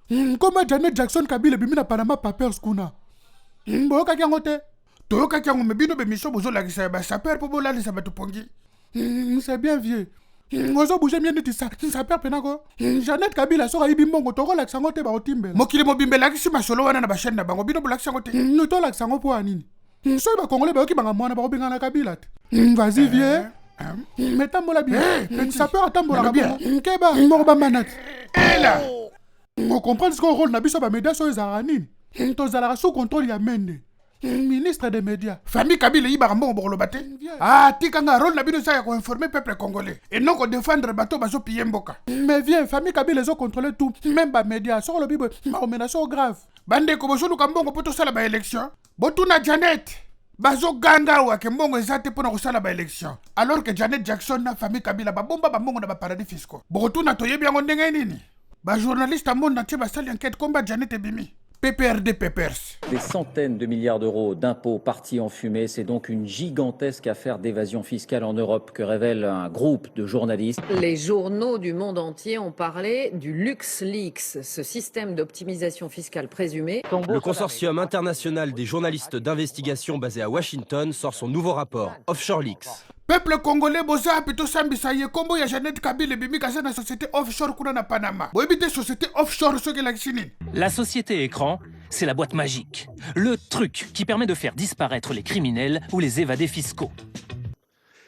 Comment Janet Jackson Kabila bimina Panama Papers kuna. Boka kyango te. Toyoka kyango mebino bemisho bozo la kisa ba saper po bola lisa batupongi. C'est bien vieux. Ozo bouger bien neti ça perd penako. Janet Kabila sora ibimbongo toko la kisango te ba otimbela. Mokili mobimbela kisi masolo wana na ba chaîne na bango bino bola kisango te. Noto la kisango po anini. So ba congolais ba oki banga mwana ba obinga na Kabila te. Vas-y vieux. Mais tambola bien. Ça peut attendre bien. Keba morba manat. Ela. On comprend ce qu'on rôle na biso ba médias so ezarani. Tozala sous contrôle ya mende. Ministre des médias. Famille Kabila yi barambo borolobate. Ah, tikanga rôle na bino ça ya ko informer peuple congolais et non ko défendre bateau bazo piller mboka. Mais viens, famille Kabila zo contrôler tout, même ba médias sur le bible, ma menace grave. Bande ko bozo lukambongo poto sala ba élection. Botuna Janet. Bazo ganga wa ke mbongo ezate pona ko sala ba élection. Alors que Janet Jackson na famille Kabila ba bomba ba mbongo na ba paradis fiscaux. Botuna toyebi yango ndenge nini? Ba journaliste monde entier ba sali enquête combat Janet et Bimi. PPRD Papers. Des centaines de milliards d'euros d'impôts partis en fumée, c'est donc une gigantesque affaire d'évasion fiscale en Europe que révèle un groupe de journalistes. Les journaux du monde entier ont parlé du LuxLeaks, ce système d'optimisation fiscale présumé. Le consortium international des journalistes d'investigation basé à Washington sort son nouveau rapport, Offshore Leaks. Peuple congolais boza pito sambisa ye kombo ya Janet Kabila bimi kasa na société offshore kuna na Panama. Boyebite société offshore soki la kisini. La société écran, c'est la boîte magique. Le truc qui permet de faire disparaître les criminels ou les évadés fiscaux.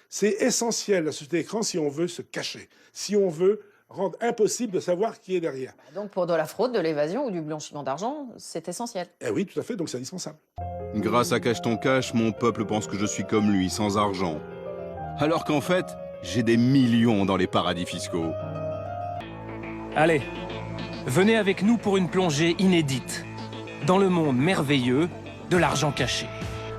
C'est essentiel la société écran si on veut se cacher, si on veut rendre impossible de savoir qui est derrière. Donc pour de la fraude, de l'évasion ou du blanchiment d'argent, c'est essentiel. Eh oui, tout à fait, donc c'est indispensable. Grâce à Cache ton Cash, mon peuple pense que je suis comme lui, sans argent. Alors qu'en fait, j'ai des millions dans les paradis fiscaux. Allez, venez avec nous pour une plongée inédite dans le monde merveilleux de l'argent caché.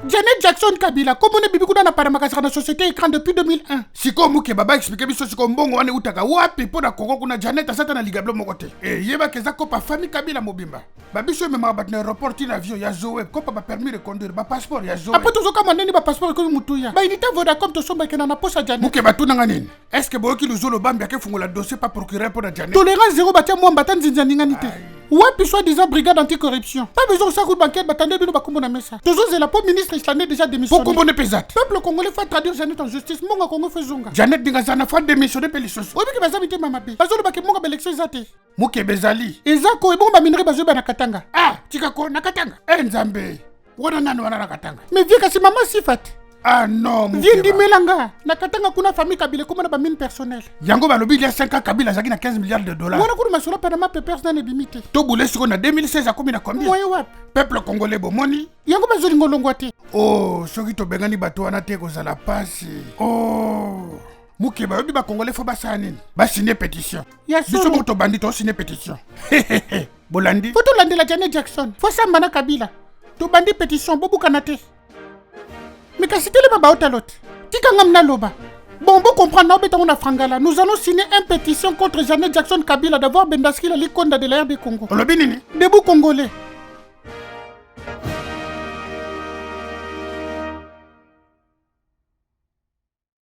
Janet Jackson Kabila, comment on est bibi kuna na Panama kasa na société écran depuis 2001. Siko muke baba expliquer biso siko mbongo wane utaka wapi pona Kongo kuna Janet asata na ligablo mokote. Yeba keza kopa famille Kabila mobimba. Babiso mema batna aéroport in avion ya Zoé kopa ba permis de conduire ba passeport ya Zoé. Après tozo kama neni ba passeport ko mutuya. Ba inita Vodacom to somba kena na posa Janet. Muke batuna ngani. Est-ce que boki luzolo bambi ake fungola dossier pas procureur pour Janet. Tolérance zéro batia mo mbata nzinza ninganité. Wapi soi-disant brigade anticorruption. Pas besoin de ça route banquette batande bino ba kombo na mesa. Tozo zela po ministre islandais déjà démissionné. Pour kombo pesat. Peuple congolais faut traduire Janet en justice. Monga Congo fezonga. Janet dingazana faut démissionner pelisos. Obi ke bazabité mamapi. Bazolo ba ke monga belection zate. Muke bezali. Ezako ebongo ba minere bazo ba na Katanga. Ah, tikako na Katanga. Nzambe. Wana nani wana na Katanga. Mais vie kasi maman sifat. Ah non, viens di melanga. Na Katanga kuna famille Kabila comme na ba mine personnel. Yango balobi il y a 5 ans Kabila zaki na 15 milliards de dollars. Wana kuna masolo Panama Papers na nebimite. To boule siko na 2016 akomi na combien? Moye wap. Peuple congolais bomoni. Yango bazoli ngolongwa te. Oh, soki to bengani bato wana te kozala pasi. Oh. Muke ba yobi ba congolais fo basa nini? Ba signer pétition. Biso moto bandi to signer pétition. Bolandi. Faut to landela Janet Jackson. Faut samba na Kabila. To bandi pétition bobu kanate. Mais qu'est-ce que les babaotalote? Tikangam loba. Bon, vous comprenez, nous allons signer une pétition contre Janet Jackson Kabila d'avoir Bendaski la liconde de l'air du Congo. Debout Congolais.